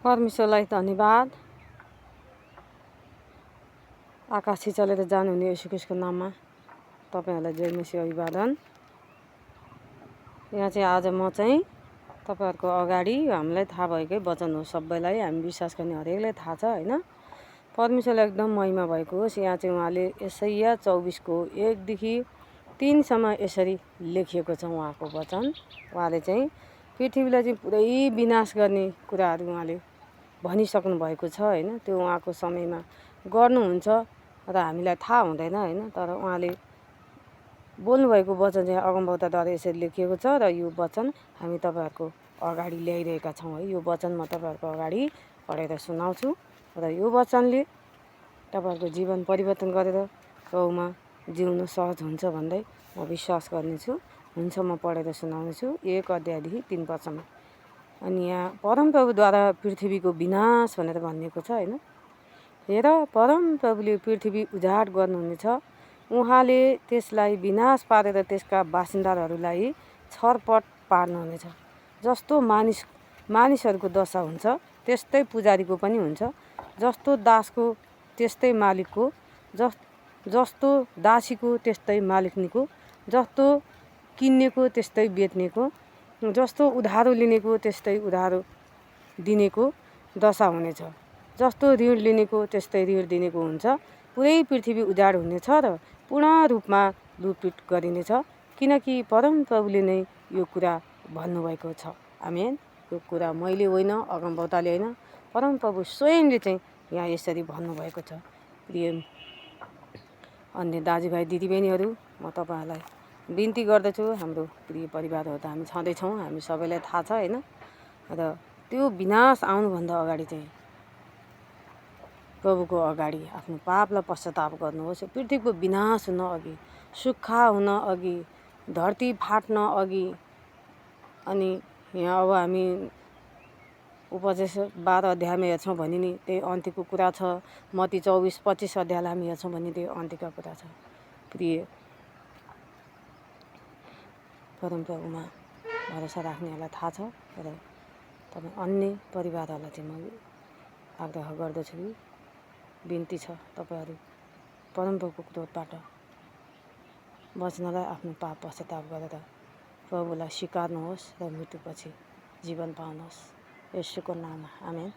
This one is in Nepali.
परमेश्वरलाई धन्यवाद। आकाश चलेर जानुहुने येशू ख्रीष्टको नाममा तपाईहरुलाई जय मसीह अभिवादन। यहाँ चाहिँ आज म चाहिँ तपाईहरुको अगाडि हामीलाई थाहा भएकै वचन हो, सबैलाई हामी विश्वास गर्ने हरेकलाई थाहा छ हैन। परमेश्वरलाई एकदम महिमा भएको होस्। यहाँ चाहिँ उहाँले यशाया 24 को 1 देखि 3 सम्म यसरी लेखिएको छ उहाँको वचन। उहाँले चाहिँ पृथ्वीलाई चाहिँ पुरै विनाश गर्ने कुराहरू उहाँले भनिसक्नु भएको छ हैन। त्यो उहाँको समयमा गर्नुहुन्छ र हामीलाई थाहा हुँदैन हैन। तर उहाँले बोल्नु भएको वचन चाहिँ अगमवक्ताद्वारा यसरी लेखिएको छ र यो वचन हामी तपाईहरुको अगाडि ल्याइरहेका छौं है। यो वचन म तपाईहरुको अगाडि पढेर सुनाउँछु र यो वचनले तपाईहरुको जीवन परिवर्तन गरेर प्रभुमा जिउनु सहज हुन्छ भन्दै म विश्वास गर्नेछु। हुन्छ म पढेर सुनाउनेछु 1 अध्यायदेखि 3 पदसम्म। अनि यहाँ परमप्रभुद्वारा पृथ्वीको विनाश भनेर भनिएको छ हैन। हेर, परमप्रभुले पृथ्वी उजाड गर्नुहुनेछ। उहाँले त्यसलाई विनाश पारेर त्यसका बासिन्दाहरूलाई छरपट पार्नुहुनेछ। जस्तो मानिसहरूको दशा हुन्छ त्यस्तै पुजारीको पनि हुन्छ। जस्तो दासको त्यस्तै मालिकको, जस्तो दासीको त्यस्तै मालिकनीको, जस्तो किन्नेको त्यस्तै बेच्नेको, जस्तो उधारो लिनेको त्यस्तै उधारो दिनेको दशा हुनेछ। जस्तो ऋण लिनेको त्यस्तै ऋण दिनेको हुन्छ। पुरै पृथ्वी उजाड हुनेछ र पूर्ण रूपमा लुटपुट गरिनेछ, किनकि परमप्रभुले नै यो कुरा भन्नुभएको छ। आमेन। यो कुरा मैले होइन, अगमवक्ताले होइन, परमप्रभु स्वयंले चाहिँ यहाँ यसरी भन्नुभएको छ। प्रिय अन्य दाजुभाइ दिदीबहिनीहरू, म तपाईहरुलाई बिन्ती गर्दछु। हाम्रो प्रिय परिवारहरू त हामी छँदैछौँ, हामी सबैलाई थाहा छ हैन। र त्यो विनाश आउनुभन्दा अगाडि चाहिँ प्रभुको अगाडि आफ्नो पापलाई पश्चाताप गर्नुहोस्। पृथ्वीको विनाश हुन अघि, सुक्खा हुन अघि, धरती फाट्न अघि। अनि यहाँ अब हामी उपदेश 12 अध्यायमा हेर्छौँ भने नि त्यही अन्त्यको कुरा छ। मत्ती 24-25 अध्यायलाई हामी हेर्छौँ भने त्यो अन्त्यको कुरा छ। प्रिय परमप्रभुमा भरोसा राख्नेहरूलाई थाहा छ। र तपाईँ अन्य परिवारहरूलाई चाहिँ म आग्रह गर्दछु कि बिन्ती छ तपाईहरु परमप्रभुको क्रोधबाट बच्नलाई आफ्नो पाप पश्चाताप गरेर प्रभुलाई स्वीकार्नुहोस् र मृत्युपछि जीवन पाउनुहोस्। येशूको नाममा आमेन।